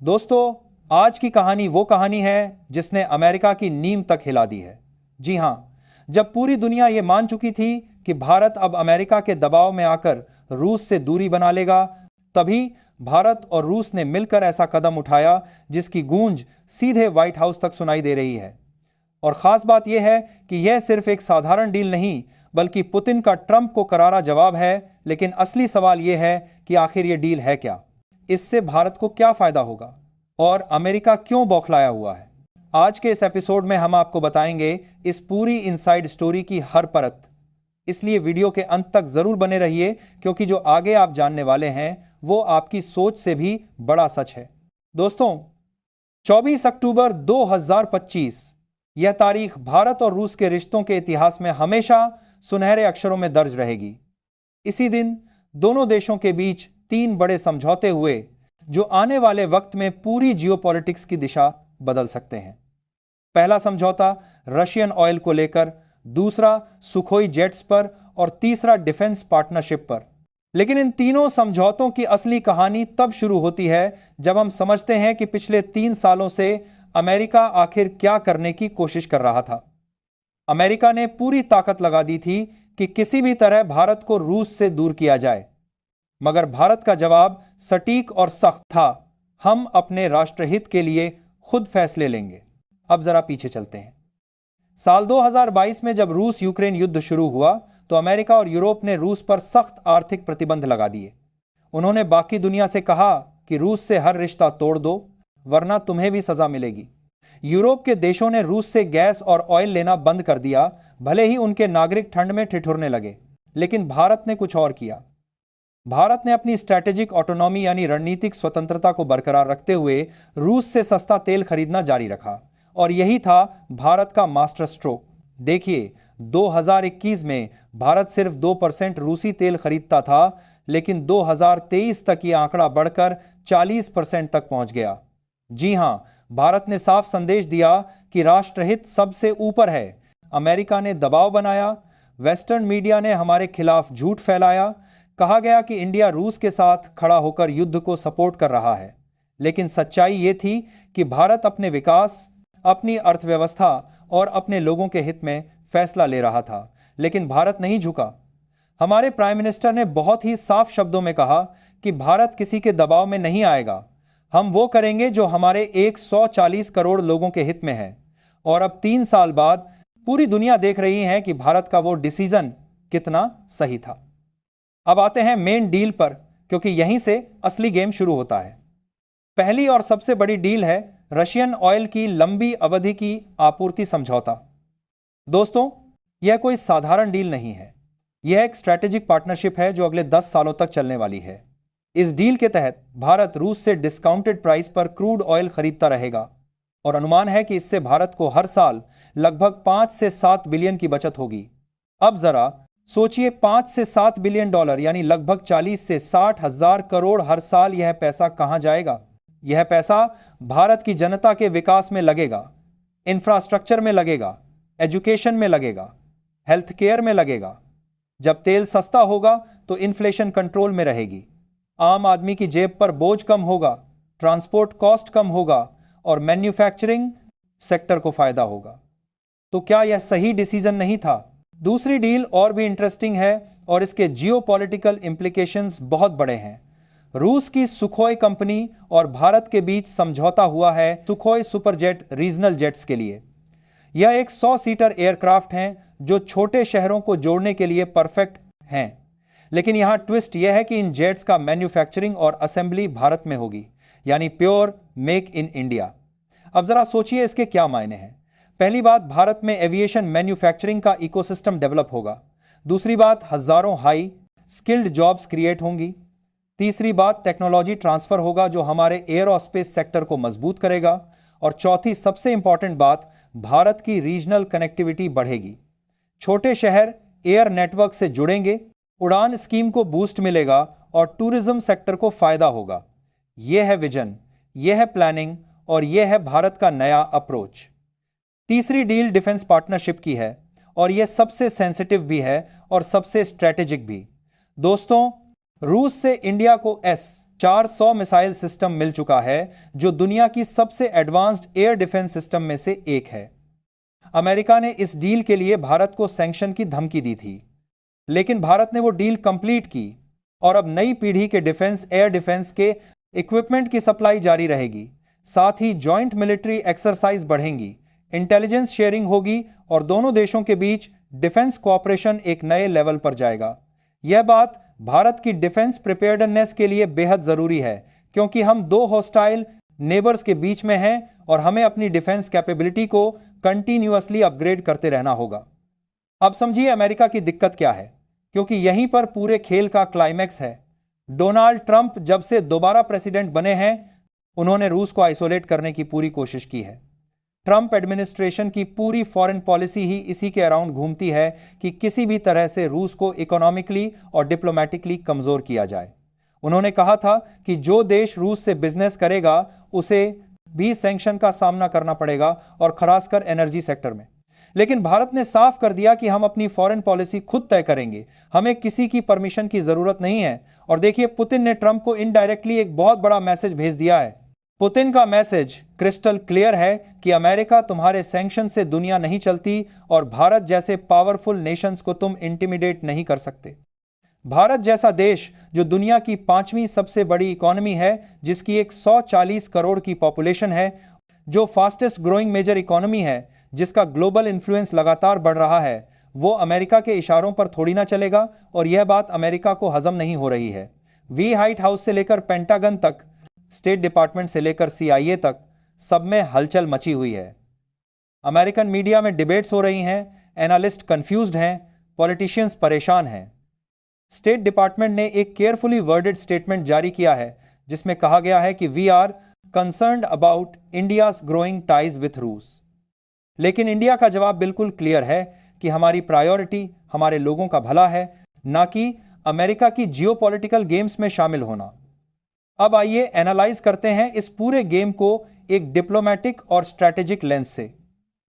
दोस्तों, आज की कहानी वो कहानी है जिसने अमेरिका की नींव तक हिला दी है। जी हां, जब पूरी दुनिया ये मान चुकी थी कि भारत अब अमेरिका के दबाव में आकर रूस से दूरी बना लेगा, तभी भारत और रूस ने मिलकर ऐसा कदम उठाया जिसकी गूंज सीधे व्हाइट हाउस तक सुनाई दे रही है। और खास बात यह है कि यह सिर्फ एक साधारण डील नहीं, बल्कि पुतिन का ट्रंप को करारा जवाब है। लेकिन असली सवाल यह है कि आखिर यह डील है क्या, इससे भारत को क्या फायदा होगा और अमेरिका क्यों बौखलाया हुआ है। आज के इस एपिसोड में हम आपको बताएंगे इस पूरी इनसाइड स्टोरी की हर परत। इसलिए वीडियो के अंत तक जरूर बने रहिए, क्योंकि जो आगे आप जानने वाले हैं वो आपकी सोच से भी बड़ा सच है। दोस्तों, 24 अक्टूबर 2025 यह तारीख भारत और रूस के रिश्तों के इतिहास में हमेशा सुनहरे अक्षरों में दर्ज रहेगी। इसी दिन दोनों देशों के बीच 3 बड़े समझौते हुए जो आने वाले वक्त में पूरी जियोपॉलिटिक्स की दिशा बदल सकते हैं। पहला समझौता रशियन ऑयल को लेकर, दूसरा सुखोई जेट्स पर और तीसरा डिफेंस पार्टनरशिप पर। लेकिन इन तीनों समझौतों की असली कहानी तब शुरू होती है जब हम समझते हैं कि पिछले 3 सालों से अमेरिका आखिर क्या करने की कोशिश कर रहा था। अमेरिका ने पूरी ताकत लगा दी थी कि किसी भी तरह भारत को रूस से दूर किया जाए, मगर भारत का जवाब सटीक और सख्त था। हम अपने राष्ट्रहित के लिए खुद फैसले लेंगे। अब जरा पीछे चलते हैं। साल 2022 में जब रूस यूक्रेन युद्ध शुरू हुआ तो अमेरिका और यूरोप ने रूस पर सख्त आर्थिक प्रतिबंध लगा दिए। उन्होंने बाकी दुनिया से कहा कि रूस से हर रिश्ता तोड़ दो, वरना तुम्हें भी सजा मिलेगी। यूरोप के देशों ने रूस से गैस और ऑयल लेना बंद कर दिया, भले ही उनके नागरिक ठंड में ठिठुरने लगे। लेकिन भारत ने कुछ और किया। भारत ने अपनी स्ट्रैटेजिक ऑटोनॉमी यानी रणनीतिक स्वतंत्रता को बरकरार रखते हुए रूस से सस्ता तेल खरीदना जारी रखा, और यही था भारत का मास्टर स्ट्रोक। देखिए, 2021 में भारत सिर्फ 2% रूसी तेल खरीदता था, लेकिन 2023 तक यह आंकड़ा बढ़कर 40% तक पहुंच गया। जी हां, भारत ने साफ संदेश दिया कि राष्ट्रहित सबसे ऊपर है। अमेरिका ने दबाव बनाया, वेस्टर्न मीडिया ने हमारे खिलाफ झूठ फैलाया, कहा गया कि इंडिया रूस के साथ खड़ा होकर युद्ध को सपोर्ट कर रहा है। लेकिन सच्चाई यह थी कि भारत अपने विकास, अपनी अर्थव्यवस्था और अपने लोगों के हित में फैसला ले रहा था। लेकिन भारत नहीं झुका। हमारे प्राइम मिनिस्टर ने बहुत ही साफ शब्दों में कहा कि भारत किसी के दबाव में नहीं आएगा। हम वो करेंगे जो हमारे 140 करोड़ लोगों के हित में है। और अब 3 साल बाद पूरी दुनिया देख रही है कि भारत का वो डिसीजन कितना सही था। अब आते हैं मेन डील पर, क्योंकि यहीं से असली गेम शुरू होता है। पहली और सबसे बड़ी डील है रशियन ऑयल की लंबी अवधि की आपूर्ति समझौता। दोस्तों, यह कोई साधारण डील नहीं है। यह एक स्ट्रैटेजिक पार्टनरशिप है जो अगले 10 सालों तक चलने वाली है। इस डील के तहत भारत रूस से डिस्काउंटेड प्राइस पर क्रूड ऑयल खरीदता रहेगा, और अनुमान है कि इससे भारत को हर साल लगभग 5 से 7 बिलियन की बचत होगी। अब जरा सोचिए, 5 से 7 बिलियन डॉलर यानी लगभग 40 से 60 हजार करोड़ हर साल। यह पैसा कहां जाएगा? यह पैसा भारत की जनता के विकास में लगेगा, इंफ्रास्ट्रक्चर में लगेगा, एजुकेशन में लगेगा, हेल्थ केयर में लगेगा। जब तेल सस्ता होगा तो इन्फ्लेशन कंट्रोल में रहेगी, आम आदमी की जेब पर बोझ कम होगा, ट्रांसपोर्ट कॉस्ट कम होगा और मैन्युफैक्चरिंग सेक्टर को फायदा होगा। तो क्या यह सही डिसीजन नहीं था? दूसरी डील और भी इंटरेस्टिंग है और इसके जियोपॉलिटिकल इंप्लीकेशंस बहुत बड़े हैं। रूस की सुखोई कंपनी और भारत के बीच समझौता हुआ है सुखोई सुपरजेट रीजनल जेट्स के लिए। यह एक 100 सीटर एयरक्राफ्ट हैं जो छोटे शहरों को जोड़ने के लिए परफेक्ट हैं। लेकिन यहां ट्विस्ट यह है कि इन जेट्स का मैन्युफैक्चरिंग और असेंबली भारत में होगी, यानी प्योर मेक इन इंडिया। अब जरा सोचिए इसके क्या मायने हैं। पहली बात, भारत में एविएशन मैन्युफैक्चरिंग का इकोसिस्टम डेवलप होगा। दूसरी बात, हजारों हाई स्किल्ड जॉब्स क्रिएट होंगी। तीसरी बात, टेक्नोलॉजी ट्रांसफर होगा जो हमारे एयरोस्पेस सेक्टर को मजबूत करेगा। और चौथी सबसे इंपॉर्टेंट बात, भारत की रीजनल कनेक्टिविटी बढ़ेगी। छोटे शहर एयर नेटवर्क से जुड़ेंगे, उड़ान स्कीम को बूस्ट मिलेगा और टूरिज्म सेक्टर को फायदा होगा। यह है विजन, यह है प्लानिंग और यह है भारत का नया अप्रोच। तीसरी डील डिफेंस पार्टनरशिप की है और यह सबसे सेंसिटिव भी है और सबसे स्ट्रैटेजिक भी। दोस्तों, रूस से इंडिया को एस 400 मिसाइल सिस्टम मिल चुका है, जो दुनिया की सबसे एडवांस्ड एयर डिफेंस सिस्टम में से एक है। अमेरिका ने इस डील के लिए भारत को सैंक्शन की धमकी दी थी, लेकिन भारत ने वो डील कंप्लीट की और अब नई पीढ़ी के डिफेंस एयर डिफेंस के इक्विपमेंट की सप्लाई जारी रहेगी। साथ ही जॉइंट मिलिट्री एक्सरसाइज बढ़ेंगी, इंटेलिजेंस शेयरिंग होगी और दोनों देशों के बीच डिफेंस कोऑपरेशन एक नए लेवल पर जाएगा। यह बात भारत की डिफेंस प्रिपेयर्डनेस के लिए बेहद जरूरी है, क्योंकि हम दो हॉस्टाइल नेबर्स के बीच में हैं और हमें अपनी डिफेंस कैपेबिलिटी को कंटिन्यूअसली अपग्रेड करते रहना होगा। अब समझिए अमेरिका की दिक्कत क्या है, क्योंकि यहीं पर पूरे खेल का क्लाइमैक्स है। डोनाल्ड ट्रंप जब से दोबारा प्रेसिडेंट बने हैं, उन्होंने रूस को आइसोलेट करने की पूरी कोशिश की है। ट्रंप एडमिनिस्ट्रेशन की पूरी फॉरेन पॉलिसी ही इसी के अराउंड घूमती है कि किसी भी तरह से रूस को इकोनॉमिकली और डिप्लोमेटिकली कमजोर किया जाए। उन्होंने कहा था कि जो देश रूस से बिजनेस करेगा उसे भी सैंक्शन का सामना करना पड़ेगा, और खासकर एनर्जी सेक्टर में। लेकिन भारत ने साफ कर दिया कि हम अपनी फॉरेन पॉलिसी खुद तय करेंगे, हमें किसी की परमिशन की जरूरत नहीं है। और देखिए, पुतिन ने ट्रंप को इनडायरेक्टली एक बहुत बड़ा मैसेज भेज दिया है। पुतिन का मैसेज क्रिस्टल क्लियर है कि अमेरिका तुम्हारे सैंक्शन से दुनिया नहीं चलती और भारत जैसे पावरफुल नेशंस को तुम इंटिमिडेट नहीं कर सकते। भारत जैसा देश जो दुनिया की 5वीं सबसे बड़ी इकोनॉमी है, जिसकी 140 करोड़ की पॉपुलेशन है, जो फास्टेस्ट ग्रोइंग मेजर इकोनॉमी है, जिसका ग्लोबल इन्फ्लुएंस लगातार बढ़ रहा है, वो अमेरिका के इशारों पर थोड़ी ना चलेगा। और यह बात अमेरिका को हजम नहीं हो रही है। व्हाइट हाउस से लेकर पेंटागन तक, स्टेट डिपार्टमेंट से लेकर CIA तक, सब में हलचल मची हुई है। अमेरिकन मीडिया में डिबेट्स हो रही हैं, एनालिस्ट कंफ्यूज्ड हैं, पॉलिटिशियंस परेशान हैं। स्टेट डिपार्टमेंट ने एक केयरफुली वर्डेड स्टेटमेंट जारी किया है, जिसमें कहा गया है कि we are concerned about India's growing ties with रूस। लेकिन इंडिया का जवाब बिल्कुल क्लियर है कि हमारी प्रायोरिटी हमारे लोगों का भला है, ना कि अमेरिका की जियोपॉलिटिकल गेम्स में शामिल होना। अब आइए एनालाइज करते हैं इस पूरे गेम को एक डिप्लोमेटिक और स्ट्रैटेजिक लेंस से।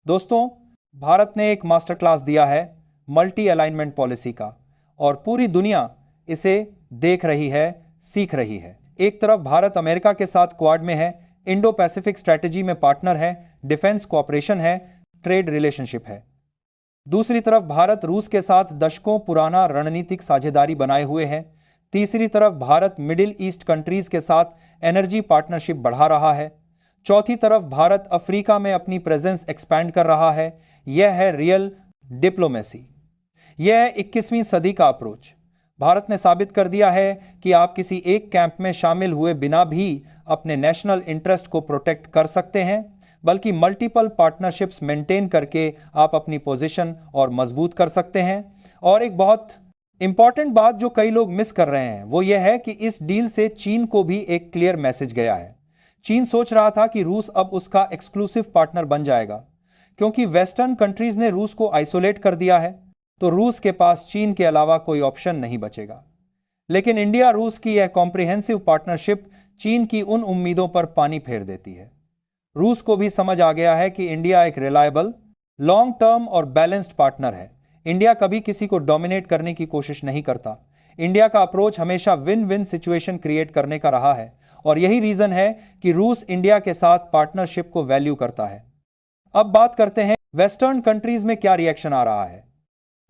दोस्तों, भारत ने एक मास्टर क्लास दिया है मल्टी अलाइनमेंट पॉलिसी का, और पूरी दुनिया इसे देख रही है, सीख रही है। एक तरफ भारत अमेरिका के साथ क्वाड में है, इंडो पैसिफिक स्ट्रैटेजी में पार्टनर है, डिफेंस कोऑपरेशन है, ट्रेड रिलेशनशिप है। दूसरी तरफ भारत रूस के साथ दशकों पुराना रणनीतिक साझेदारी बनाए हुए है। तीसरी तरफ भारत मिडिल ईस्ट कंट्रीज के साथ एनर्जी पार्टनरशिप बढ़ा रहा है। चौथी तरफ भारत अफ्रीका में अपनी प्रेजेंस एक्सपैंड कर रहा है। यह है रियल डिप्लोमेसी। यह है 21वीं सदी का अप्रोच। भारत ने साबित कर दिया है कि आप किसी एक कैंप में शामिल हुए बिना भी अपने नेशनल इंटरेस्ट को प्रोटेक्ट कर सकते हैं, बल्कि मल्टीपल पार्टनरशिप्स मेंटेन करके आप अपनी पोजीशन और मजबूत कर सकते हैं। और एक बहुत इंपॉर्टेंट बात जो कई लोग मिस कर रहे हैं, वो यह है कि इस डील से चीन को भी एक क्लियर मैसेज गया है। चीन सोच रहा था कि रूस अब उसका एक्सक्लूसिव पार्टनर बन जाएगा, क्योंकि वेस्टर्न कंट्रीज ने रूस को आइसोलेट कर दिया है, तो रूस के पास चीन के अलावा कोई ऑप्शन नहीं बचेगा। लेकिन इंडिया रूस की यह कॉम्प्रिहेंसिव पार्टनरशिप चीन की उन उम्मीदों पर पानी फेर देती है। रूस को भी समझ आ गया है कि इंडिया एक रिलायबल, लॉन्ग टर्म और बैलेंस्ड पार्टनर है। इंडिया कभी किसी को डोमिनेट करने की कोशिश नहीं करता। इंडिया का अप्रोच हमेशा विन विन सिचुएशन क्रिएट करने का रहा है, और यही रीजन है कि रूस इंडिया के साथ पार्टनरशिप को वैल्यू करता है। अब बात करते हैं वेस्टर्न कंट्रीज में क्या रिएक्शन आ रहा है।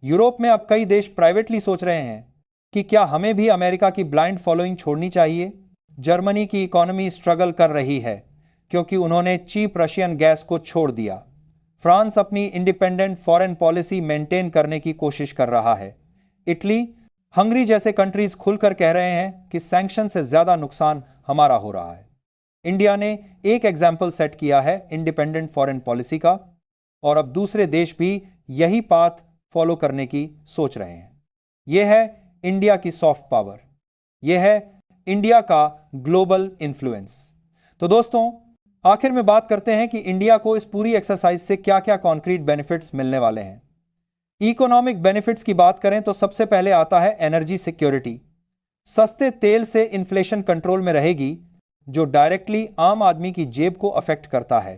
यूरोप में अब कई देश प्राइवेटली सोच रहे हैं कि क्या हमें भी अमेरिका की ब्लाइंड फॉलोइंग छोड़नी चाहिए। जर्मनी की इकोनॉमी स्ट्रगल कर रही है क्योंकि उन्होंने चीप रशियन गैस को छोड़ दिया। फ्रांस अपनी इंडिपेंडेंट फॉरेन पॉलिसी मेंटेन करने की कोशिश कर रहा है। इटली, हंगरी जैसे कंट्रीज खुलकर कह रहे हैं कि सैंक्शन से ज्यादा नुकसान हमारा हो रहा है। इंडिया ने एक एग्जाम्पल सेट किया है इंडिपेंडेंट फॉरेन पॉलिसी का, और अब दूसरे देश भी यही पाथ फॉलो करने की सोच रहे हैं। यह है इंडिया की सॉफ्ट पावर, यह है इंडिया का ग्लोबल इन्फ्लुएंस। तो दोस्तों, आखिर में बात करते हैं कि इंडिया को इस पूरी एक्सरसाइज से क्या क्या कॉन्क्रीट बेनिफिट्स मिलने वाले हैं। इकोनॉमिक बेनिफिट्स की बात करें तो सबसे पहले आता है एनर्जी सिक्योरिटी। सस्ते तेल से इन्फ्लेशन कंट्रोल में रहेगी, जो डायरेक्टली आम आदमी की जेब को अफेक्ट करता है।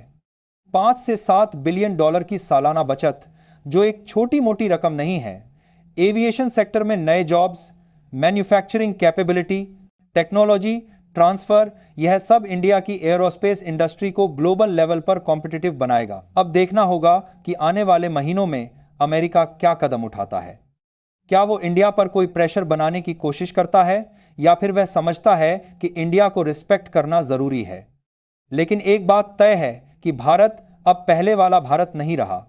5 से 7 बिलियन डॉलर की सालाना बचत, जो एक छोटी मोटी रकम नहीं है। एविएशन सेक्टर में नए jobs, manufacturing capability, technology, transfer, यह सब इंडिया की एयरोस्पेस इंडस्ट्री को ग्लोबल लेवल पर कॉम्पिटिटिव बनाएगा। अब देखना होगा कि आने वाले महीनों में अमेरिका क्या कदम उठाता है। क्या वो इंडिया पर कोई प्रेशर बनाने की कोशिश करता है या फिर वह समझता है कि इंडिया को रिस्पेक्ट करना जरूरी है। लेकिन एक बात तय है कि भारत अब पहले वाला भारत नहीं रहा।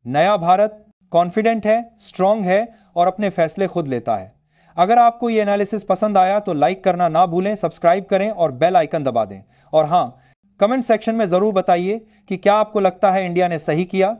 नया भारत कॉन्फिडेंट है, स्ट्रांग है और अपने फैसले खुद लेता है। अगर आपको ये एनालिसिस पसंद आया तो लाइक करना ना भूलें, सब्सक्राइब करें और बेल आइकन दबा दें। और हाँ, कमेंट सेक्शन में जरूर बताइए कि क्या आपको लगता है इंडिया ने सही किया